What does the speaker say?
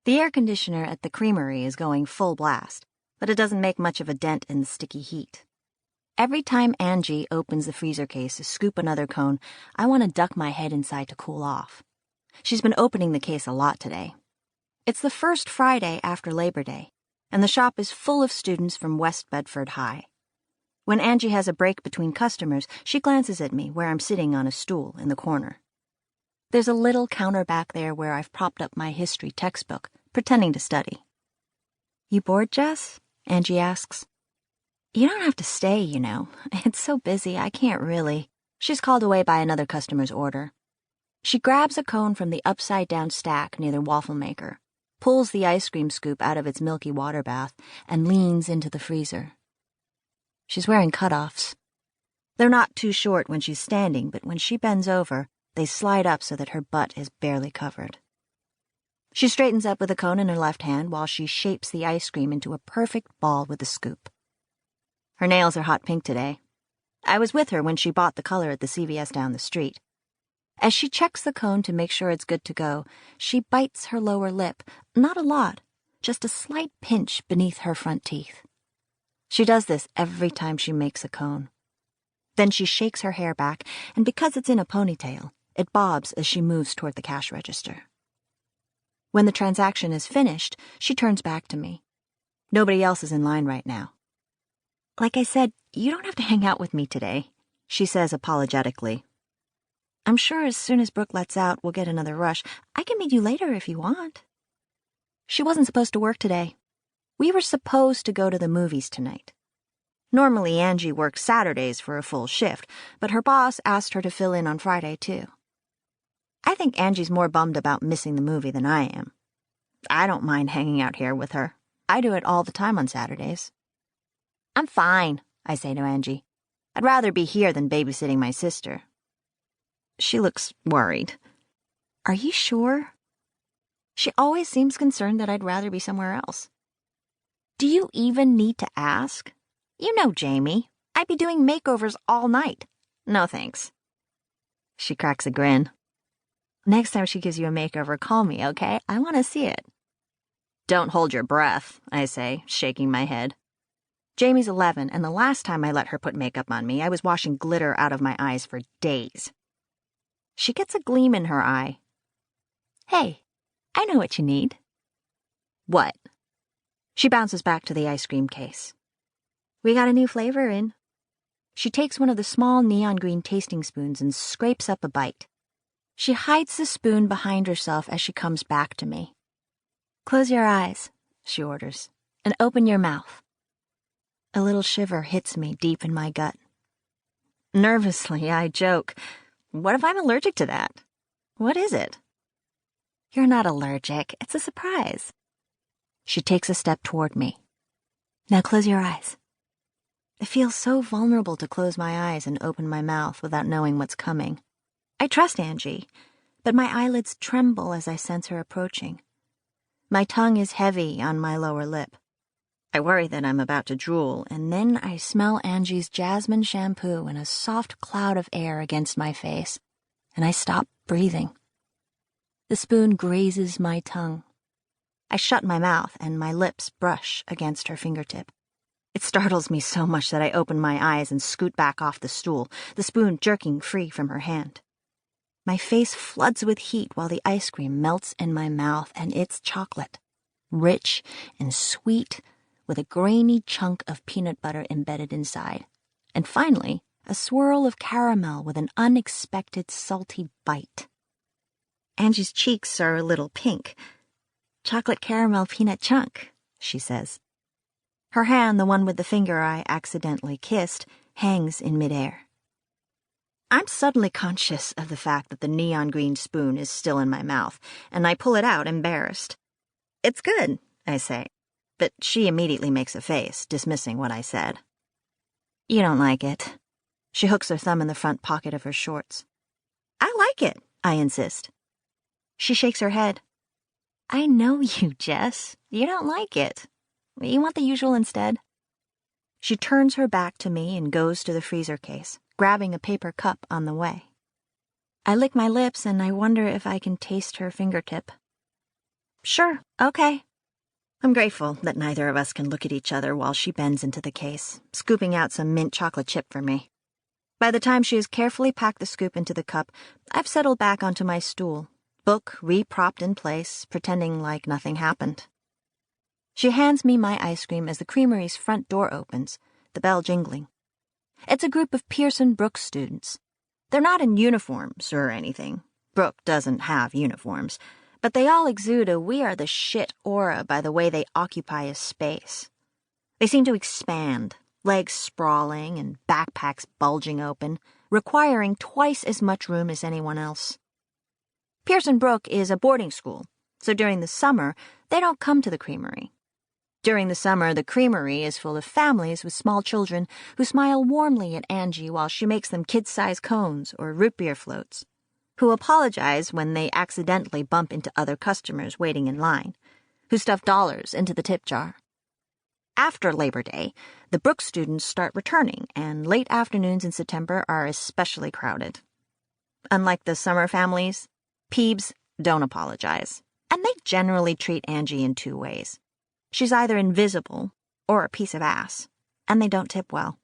The air conditioner at the creamery is going full blast, but it doesn't make much of a dent in the sticky heat. Every time Angie opens the freezer case to scoop another cone, I want to duck my head inside to cool off. She's been opening the case a lot today. It's the first Friday after Labor Day, and the shop is full of students from West Bedford High. When Angie has a break between customers, she glances at me where I'm sitting on a stool in the corner. There's a little counter back there where I've propped up my history textbook, pretending to study. "You bored, Jess?" Angie asks. "You don't have to stay, you know. It's so busy, I can't really." She's called away by another customer's order. She grabs a cone from the upside-down stack near the waffle maker, pulls the ice cream scoop out of its milky water bath, and leans into the freezer. She's wearing cutoffs. They're not too short when she's standing, but when she bends over, they slide up so that her butt is barely covered. She straightens up with a cone in her left hand while she shapes the ice cream into a perfect ball with the scoop. Her nails are hot pink today. I was with her when she bought the color at the CVS down the street. As she checks the cone to make sure it's good to go, she bites her lower lip, not a lot, just a slight pinch beneath her front teeth. She does this every time she makes a cone. Then she shakes her hair back, and because it's in a ponytail, it bobs as she moves toward the cash register. When the transaction is finished, she turns back to me. Nobody else is in line right now. "Like I said, you don't have to hang out with me today," she says apologetically. "I'm sure as soon as Brooke lets out, we'll get another rush. I can meet you later if you want." She wasn't supposed to work today. We were supposed to go to the movies tonight. Normally, Angie works Saturdays for a full shift, but her boss asked her to fill in on Friday, too. I think Angie's more bummed about missing the movie than I am. I don't mind hanging out here with her. I do it all the time on Saturdays. "I'm fine," I say to Angie. "I'd rather be here than babysitting my sister." She looks worried. "Are you sure?" She always seems concerned that I'd rather be somewhere else. "Do you even need to ask? You know Jamie. I'd be doing makeovers all night. No thanks." She cracks a grin. "Next time she gives you a makeover, call me, okay? I want to see it." "Don't hold your breath," I say, shaking my head. Jamie's 11, and the last time I let her put makeup on me, I was washing glitter out of my eyes for days. She gets a gleam in her eye. "Hey, I know what you need." "What?" She bounces back to the ice cream case. "We got a new flavor in." She takes one of the small neon green tasting spoons and scrapes up a bite. She hides the spoon behind herself as she comes back to me. "Close your eyes," she orders, "and open your mouth." A little shiver hits me deep in my gut. Nervously, I joke, "What if I'm allergic to that?" "What is it?" "You're not allergic. It's a surprise." She takes a step toward me. "Now close your eyes." It feels so vulnerable to close my eyes and open my mouth without knowing what's coming. I trust Angie, but my eyelids tremble as I sense her approaching. My tongue is heavy on my lower lip. I worry that I'm about to drool, and then I smell Angie's jasmine shampoo in a soft cloud of air against my face, and I stop breathing. The spoon grazes my tongue. I shut my mouth, and my lips brush against her fingertip. It startles me so much that I open my eyes and scoot back off the stool, the spoon jerking free from her hand. My face floods with heat while the ice cream melts in my mouth, and it's chocolate, rich and sweet, with a grainy chunk of peanut butter embedded inside, and finally, a swirl of caramel with an unexpected salty bite. Angie's cheeks are a little pink. "Chocolate caramel peanut chunk," she says. Her hand, the one with the finger I accidentally kissed, hangs in midair. I'm suddenly conscious of the fact that the neon green spoon is still in my mouth, and I pull it out, embarrassed. "It's good," I say, but she immediately makes a face, dismissing what I said. "You don't like it." She hooks her thumb in the front pocket of her shorts. "I like it," I insist. She shakes her head. "I know you, Jess. You don't like it. You want the usual instead?" She turns her back to me and goes to the freezer case, grabbing a paper cup on the way. I lick my lips and I wonder if I can taste her fingertip. Sure, okay. I'm grateful that neither of us can look at each other while she bends into the case, scooping out some mint chocolate chip for me. By the time she has carefully packed the scoop into the cup, I've settled back onto my stool, book re-propped in place, pretending like nothing happened. She hands me my ice cream as the creamery's front door opens, the bell jingling. It's a group of Pearson Brooks students. They're not in uniforms or anything. Brooke doesn't have uniforms, but they all exude a we are the shit aura by the way they occupy a space. They seem to expand, legs sprawling and backpacks bulging open, requiring twice as much room as anyone else. Pearson Brook is a boarding school, so during the summer, they don't come to the creamery. During the summer, the creamery is full of families with small children who smile warmly at Angie while she makes them kid-sized cones or root beer floats, who apologize when they accidentally bump into other customers waiting in line, who stuff dollars into the tip jar. After Labor Day, the Brooks students start returning, and late afternoons in September are especially crowded. Unlike the summer families, Peebs don't apologize, and they generally treat Angie in two ways. She's either invisible or a piece of ass, and they don't tip well.